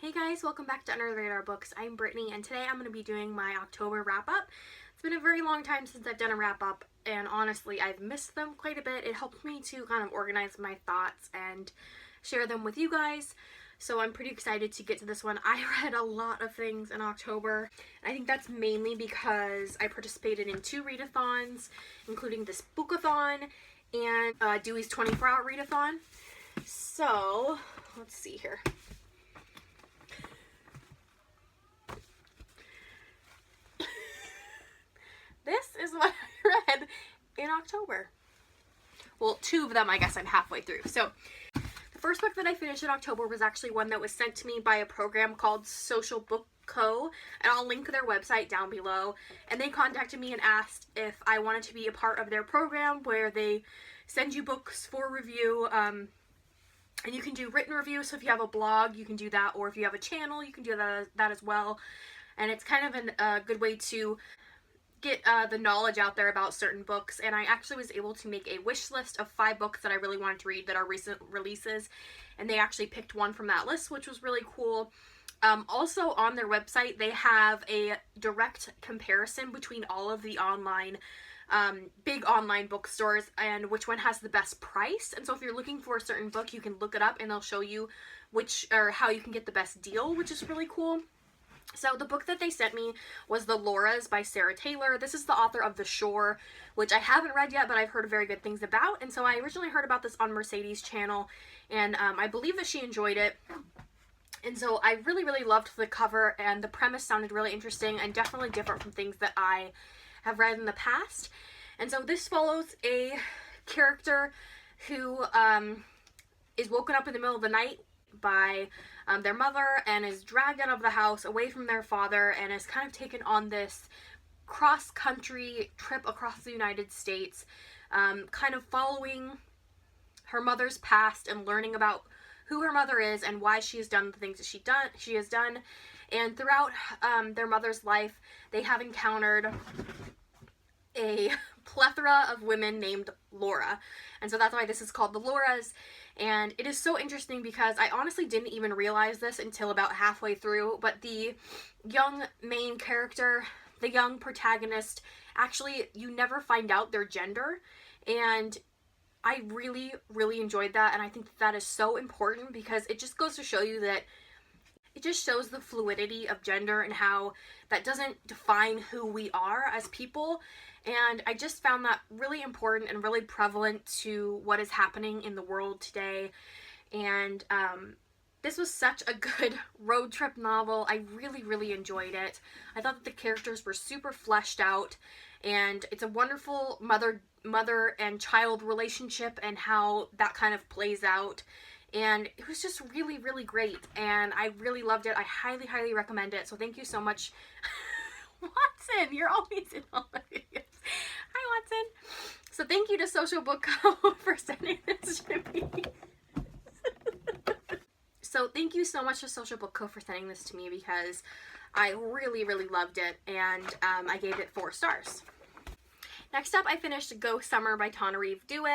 Hey guys, welcome back to Under the Radar Books. I'm Brittany, and today I'm going to be doing my October wrap-up. It's been a very long time since I've done a wrap-up, and honestly, I've missed them quite a bit. It helped me to kind of organize my thoughts and share them with you guys, so I'm pretty excited to get to this one. I read a lot of things in October. I think that's mainly because I participated in 2 readathons, including this bookathon and Dewey's 24-hour readathon. So, let's see here. This is what I read in October. Well, 2 of them I guess I'm halfway through. So, the first book that I finished in October was actually one that was sent to me by a program called Social Book Co. And I'll link their website down below. And they contacted me and asked if I wanted to be a part of their program where they send you books for review. And you can do written reviews, so if you have a blog, you can do that. Or if you have a channel, you can do that as well. And it's kind of a good way to get the knowledge out there about certain books, and I actually was able to make a wish list of 5 books that I really wanted to read that are recent releases, and they actually picked one from that list, which was really cool. Also on their website, they have a direct comparison between all of the online big online bookstores and which one has the best price. And so if you're looking for a certain book, you can look it up and they'll show you which or how you can get the best deal, which is really cool. So the book that they sent me was The Lauras by Sarah Taylor. This is the author of The Shore, which I haven't read yet, but I've heard very good things about. And so I originally heard about this on Mercedes' channel, and I believe that she enjoyed it. And so I really, really loved the cover, and the premise sounded really interesting and definitely different from things that I have read in the past. And so this follows a character who is woken up in the middle of the night by their mother and is dragged out of the house away from their father and is kind of taken on this cross-country trip across the United States, kind of following her mother's past and learning about who her mother is and why she has done the things that she has done. And throughout their mother's life, they have encountered a plethora of women named Laura. And so that's why this is called The Lauras. And it is so interesting because I honestly didn't even realize this until about halfway through, but the young main character, the young protagonist, actually, you never find out their gender. And I really, really enjoyed that, and I think that is so important because it just goes to show you that it just shows the fluidity of gender and how that doesn't define who we are as people. And I just found that really important and really prevalent to what is happening in the world today. And this was such a good road trip novel. I really, really enjoyed it. I thought that the characters were super fleshed out, and it's a wonderful mother and child relationship and how that kind of plays out. And it was just really, really great, and I really loved it. I highly, highly recommend it. So thank you so much. Watson, you're always in all my videos. Hi, Watson. So thank you to Social Book Co. for sending this to me. So thank you so much to Social Book Co. for sending this to me because I really, really loved it, and I gave it 4 stars. Next up, I finished Ghost Summer by Tananarive Due,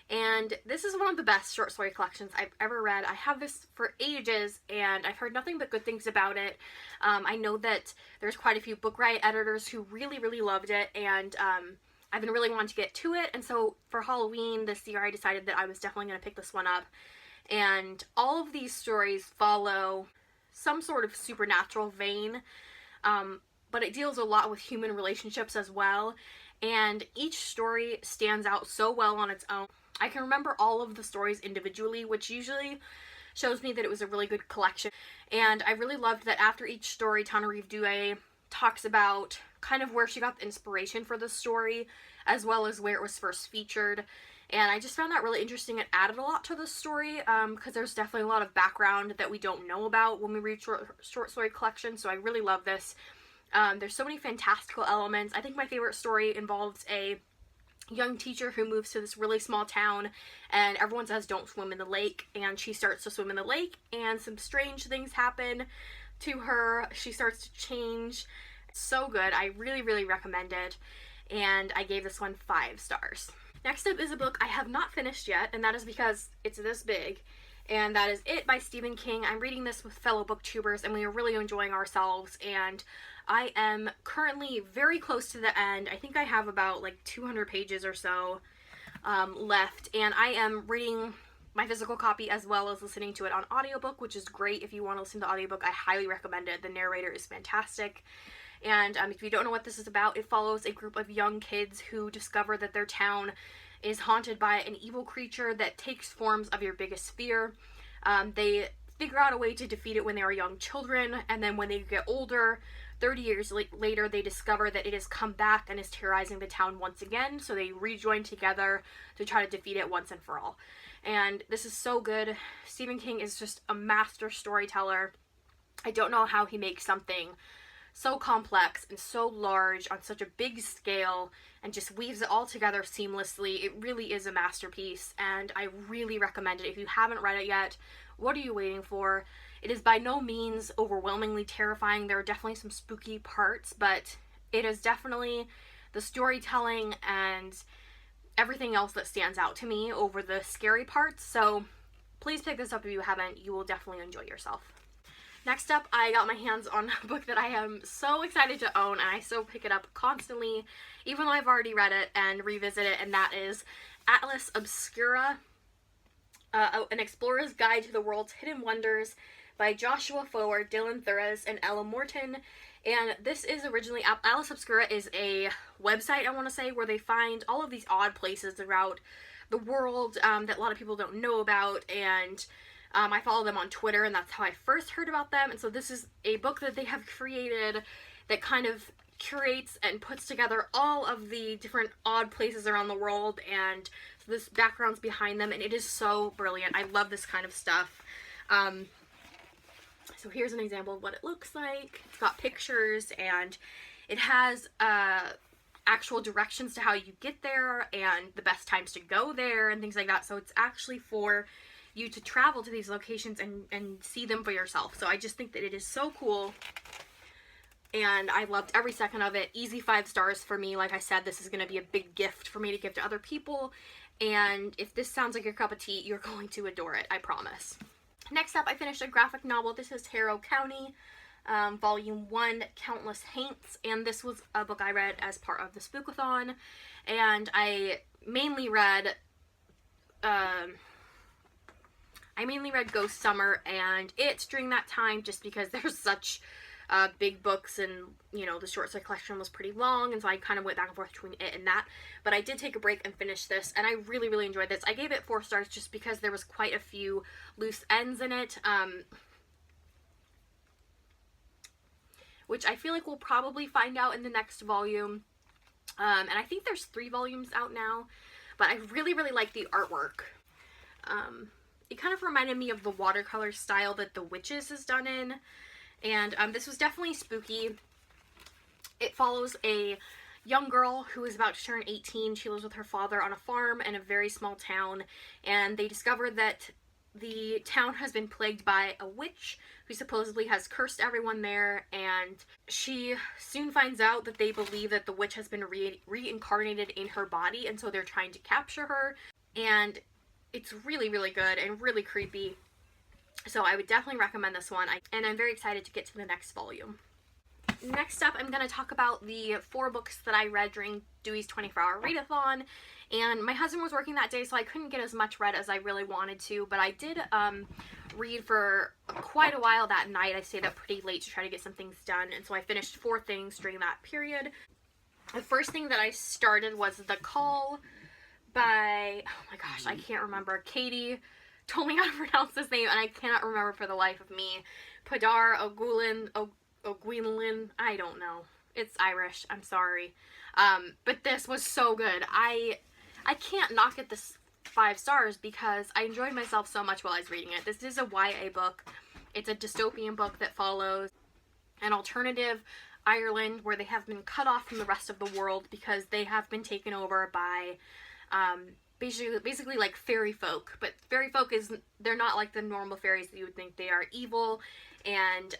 and this is one of the best short story collections I've ever read. I have this for ages, and I've heard nothing but good things about it. I know that there's quite a few Book Riot editors who really, really loved it, and I've been really wanting to get to it, and so for Halloween this year I decided that I was definitely going to pick this one up. And all of these stories follow some sort of supernatural vein, but it deals a lot with human relationships as well, and each story stands out so well on its own. I can remember all of the stories individually, which usually shows me that it was a really good collection. And I really loved that after each story, Tananarive Due talks about kind of where she got the inspiration for the story, as well as where it was first featured. And I just found that really interesting. It added a lot to the story, because there's definitely a lot of background that we don't know about when we read short story collections, so I really love this. There's so many fantastical elements. I think my favorite story involves a young teacher who moves to this really small town, and everyone says don't swim in the lake, and she starts to swim in the lake, and some strange things happen to her. She starts to change. It's so good. I really, really recommend it, and I gave this one 5 stars. Next up is a book I have not finished yet, and that is because it's this big, and that is It by Stephen King. I'm reading this with fellow booktubers, and we are really enjoying ourselves, and I am currently very close to the end. I think I have about like 200 pages or so left, and I am reading my physical copy as well as listening to it on audiobook, which is great. If you want to listen to the audiobook, I highly recommend it. The narrator is fantastic. And if you don't know what this is about, it follows a group of young kids who discover that their town is haunted by an evil creature that takes forms of your biggest fear. They figure out a way to defeat it when they are young children, and then when they get older, 30 years later, they discover that it has come back and is terrorizing the town once again, so they rejoin together to try to defeat it once and for all. And this is so good. Stephen King is just a master storyteller. I don't know how he makes something so complex and so large on such a big scale and just weaves it all together seamlessly. It really is a masterpiece, and I really recommend it. If you haven't read it yet, what are you waiting for? It is by no means overwhelmingly terrifying. There are definitely some spooky parts, but it is definitely the storytelling and everything else that stands out to me over the scary parts. So please pick this up if you haven't. You will definitely enjoy yourself. Next up, I got my hands on a book that I am so excited to own, and I still pick it up constantly, even though I've already read it and revisit it, and that is Atlas Obscura, An Explorer's Guide to the World's Hidden Wonders by Joshua Forward, Dylan Thuras, and Ella Morton. And this is originally, Atlas Obscura is a website, I want to say, where they find all of these odd places throughout the world that a lot of people don't know about, and I follow them on Twitter, and that's how I first heard about them. And so this is a book that they have created that kind of curates and puts together all of the different odd places around the world, and so this background's behind them, and it is so brilliant. I love this kind of stuff. So here's an example of what it looks like. It's got pictures, and it has actual directions to how you get there and the best times to go there and things like that. So it's actually for you to travel to these locations and see them for yourself. So I just think that it is so cool, and I loved every second of it. Easy 5 stars for me. Like I said, this is going to be a big gift for me to give to other people, and if this sounds like your cup of tea, you're going to adore it, I promise. Next up, I finished a graphic novel. This is Harrow County, Volume 1, Countless Haints, and this was a book I read as part of the Spookathon, and I mainly read Ghost Summer and It during that time, just because there's such big books, and you know, the short story collection was pretty long, and so I kind of went back and forth between it and that. But I did take a break and finish this, and I really, really enjoyed this. I gave it 4 stars just because there was quite a few loose ends in it, which I feel like we'll probably find out in the next volume. And I think there's 3 volumes out now, but I really, really like the artwork. It kind of reminded me of the watercolor style that The Witches is done in. And this was definitely spooky. It follows a young girl who is about to turn 18. She lives with her father on a farm in a very small town. And they discover that the town has been plagued by a witch who supposedly has cursed everyone there. And she soon finds out that they believe that the witch has been reincarnated in her body. And so they're trying to capture her. And it's really, really good and really creepy. So I would definitely recommend this one, and I'm very excited to get to the next volume. Next up, I'm going to talk about the 4 books that I read during Dewey's 24-hour readathon, and my husband was working that day, so I couldn't get as much read as I really wanted to, but I did read for quite a while that night. I stayed up pretty late to try to get some things done, and so I finished 4 things during that period. The first thing that I started was The Call by, oh my gosh, I can't remember, Katie told me how to pronounce this name, and I cannot remember for the life of me. Padar O'Guilin, I don't know. It's Irish, I'm sorry. But this was so good. I can't knock it this 5 stars because I enjoyed myself so much while I was reading it. This is a YA book. It's a dystopian book that follows an alternative Ireland where they have been cut off from the rest of the world because they have been taken over by basically like fairy folk, but fairy folk they're not like the normal fairies that you would think. They are evil, and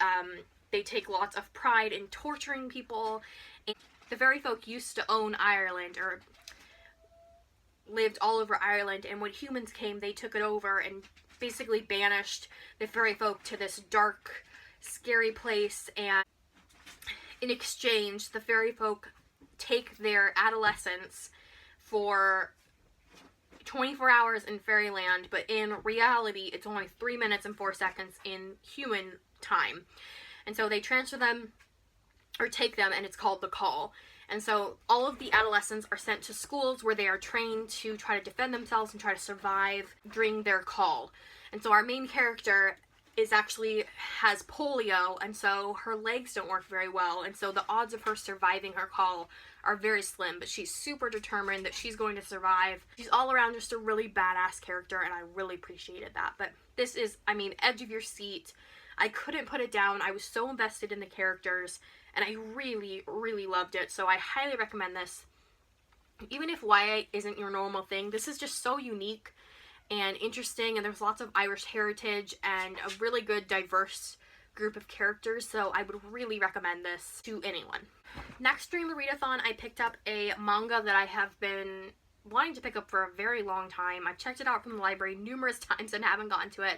they take lots of pride in torturing people. And the fairy folk used to own Ireland, or lived all over Ireland, and when humans came, they took it over and basically banished the fairy folk to this dark, scary place, and in exchange, the fairy folk take their adolescence for 24 hours in fairyland, but in reality, it's only 3 minutes and 4 seconds in human time. And so they transfer them, or take them, and it's called the Call. And so all of the adolescents are sent to schools where they are trained to try to defend themselves and try to survive during their call. And so our main character has polio, and so her legs don't work very well, and so the odds of her surviving her call are very slim, but she's super determined that she's going to survive. She's all around just a really badass character, and I really appreciated that. But this is, I mean, edge of your seat. I couldn't put it down. I was so invested in the characters, and I really, really loved it, so I highly recommend this. Even if YA isn't your normal thing, this is just so unique and interesting, and there's lots of Irish heritage and a really good diverse group of characters, so I would really recommend this to anyone. Next, during the readathon, I picked up a manga that I have been wanting to pick up for a very long time. I've checked it out from the library numerous times and haven't gotten to it,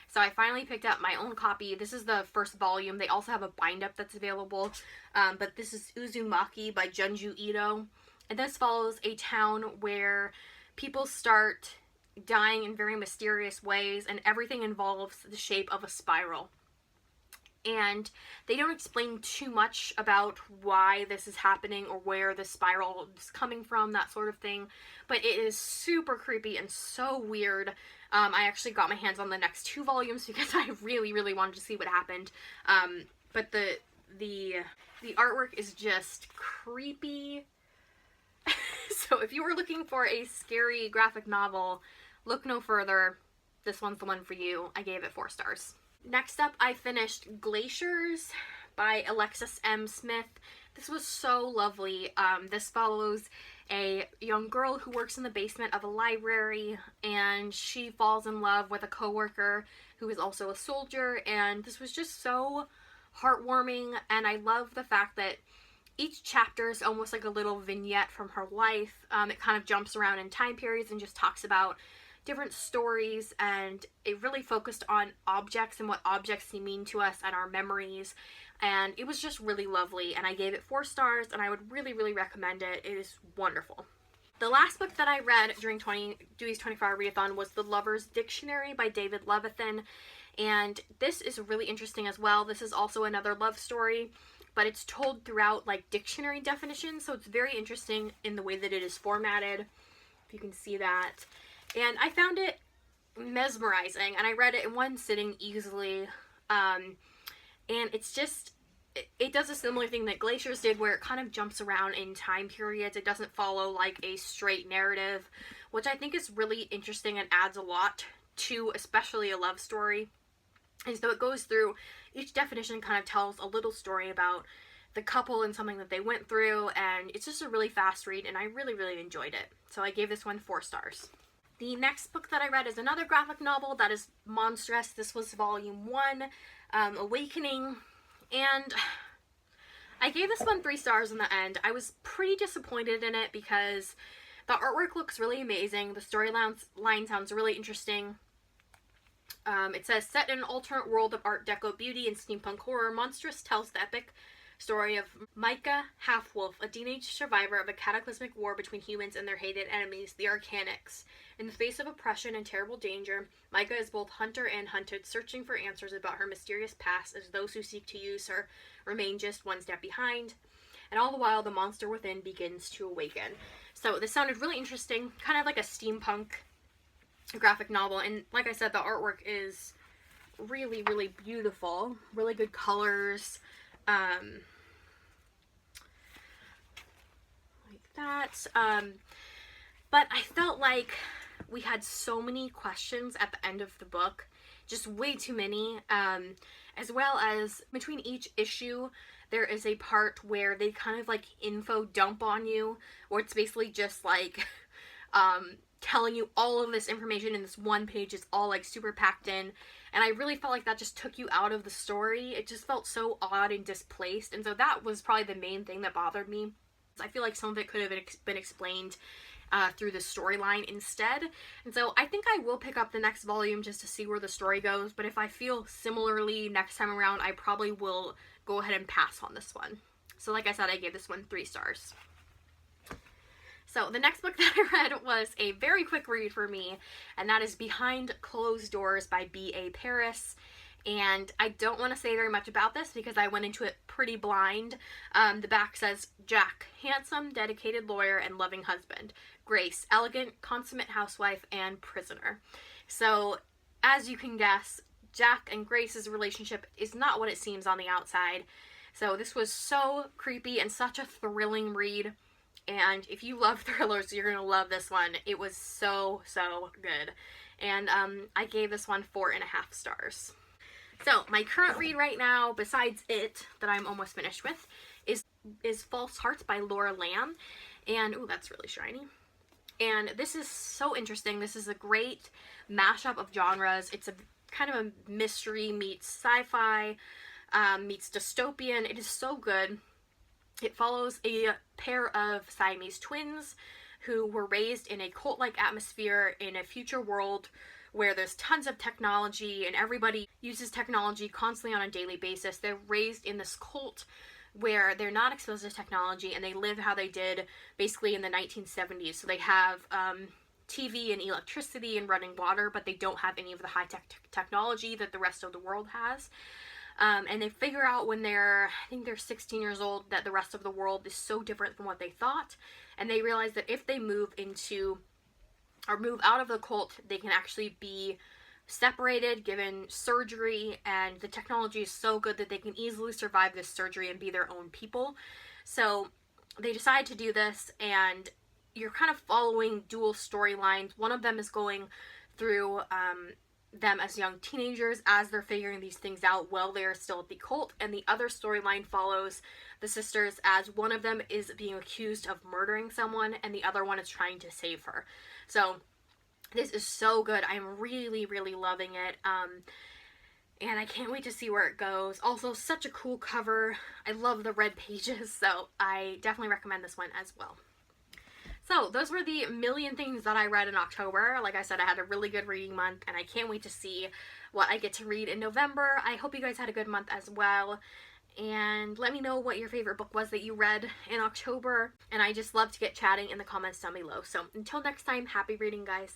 so I finally picked up my own copy. This is the first volume. They also have a bind-up that's available, but this is Uzumaki by Junju Ito, and this follows a town where people start dying in very mysterious ways, and everything involves the shape of a spiral. And they don't explain too much about why this is happening or where the spiral is coming from, that sort of thing. But it is super creepy and so weird. I actually got my hands on the next 2 volumes because I really, really wanted to see what happened. But the artwork is just creepy. So if you were looking for a scary graphic novel, look no further. This one's the one for you. I gave it 4 stars. Next up, I finished Glaciers by Alexis M. Smith. This was so lovely. This follows a young girl who works in the basement of a library, and she falls in love with a coworker who is also a soldier, and this was just so heartwarming, and I love the fact that each chapter is almost like a little vignette from her life. It kind of jumps around in time periods and just talks about different stories, and it really focused on objects and what objects mean to us and our memories, and it was just really lovely, and I gave it 4 stars, and I would really, really recommend it. It is wonderful. The last book that I read during Dewey's 24-hour readathon was The Lover's Dictionary by David Levithan, and this is really interesting as well. This is also another love story, but it's told throughout like dictionary definitions, so it's very interesting in the way that it is formatted, if you can see that. And I found it mesmerizing, and I read it in one sitting easily, and it's just, it does a similar thing that Glaciers did, where it kind of jumps around in time periods. It doesn't follow like a straight narrative, which I think is really interesting and adds a lot to especially a love story. And so it goes through, each definition kind of tells a little story about the couple and something that they went through, and it's just a really fast read, and I really, really enjoyed it. So I gave this one 4 stars. The next book that I read is another graphic novel that is monstrous. This was volume 1, Awakening, and I gave this one 3 stars in the end. I was pretty disappointed in it because the artwork looks really amazing. The storyline sounds really interesting. It says, set in an alternate world of Art Deco beauty and steampunk horror, Monstrous tells the epic story of Micah Half-Wolf, a teenage survivor of a cataclysmic war between humans and their hated enemies, the Arcanics. In the face of oppression and terrible danger, Micah is both hunter and hunted, searching for answers about her mysterious past as those who seek to use her remain just one step behind. And all the while, the monster within begins to awaken. So this sounded really interesting, kind of like a steampunk graphic novel. And like I said, the artwork is really, really beautiful. Really good colors. Like that. But I felt like we had so many questions at the end of the book, just way too many, as well as between each issue there is a part where they kind of like info dump on you, where it's basically just like telling you all of this information in this one page. It's all like super packed in, and I really felt like that just took you out of the story. It just felt so odd and displaced, and so that was probably the main thing that bothered me. I feel like some of it could have been explained through the storyline instead. And so I think I will pick up the next volume just to see where the story goes, but if I feel similarly next time around, I probably will go ahead and pass on this one. So like I said, I gave this one 3 stars. So the next book that I read was a very quick read for me, and that is Behind Closed Doors by B.A. Paris. And I don't want to say very much about this because I went into it pretty blind. The back says, Jack, handsome, dedicated lawyer and loving husband. Grace, elegant, consummate housewife and prisoner. So, as you can guess, Jack and Grace's relationship is not what it seems on the outside. So this was so creepy and such a thrilling read. And if you love thrillers, you're going to love this one. It was so, so good. And I gave this one 4.5 stars. So, my current read right now, besides it, that I'm almost finished with, is False Hearts by Laura Lamb. And, ooh, that's really shiny. And this is so interesting. This is a great mashup of genres. It's a kind of a mystery meets sci-fi, meets dystopian. It is so good. It follows a pair of Siamese twins who were raised in a cult-like atmosphere in a future world where there's tons of technology and everybody uses technology constantly on a daily basis. They're raised in this cult where they're not exposed to technology and they live how they did basically in the 1970s. So they have TV and electricity and running water, but they don't have any of the high-tech technology that the rest of the world has. And they figure out when I think they're 16 years old, that the rest of the world is so different from what they thought. And they realize that if they move out of the cult, they can actually be separated, given surgery, and the technology is so good that they can easily survive this surgery and be their own people. So they decide to do this, and you're kind of following dual storylines. One of them is going through them as young teenagers as they're figuring these things out while they're still at the cult, and the other storyline follows the sisters as one of them is being accused of murdering someone and the other one is trying to save her. So this is so good. I'm really, really loving it. And I can't wait to see where it goes. Also, such a cool cover. I love the red pages, so I definitely recommend this one as well. So, those were the million things that I read in October. Like I said, I had a really good reading month, and I can't wait to see what I get to read in November. I hope you guys had a good month as well. And let me know what your favorite book was that you read in October. And I just love to get chatting in the comments down below. So, until next time, happy reading, guys.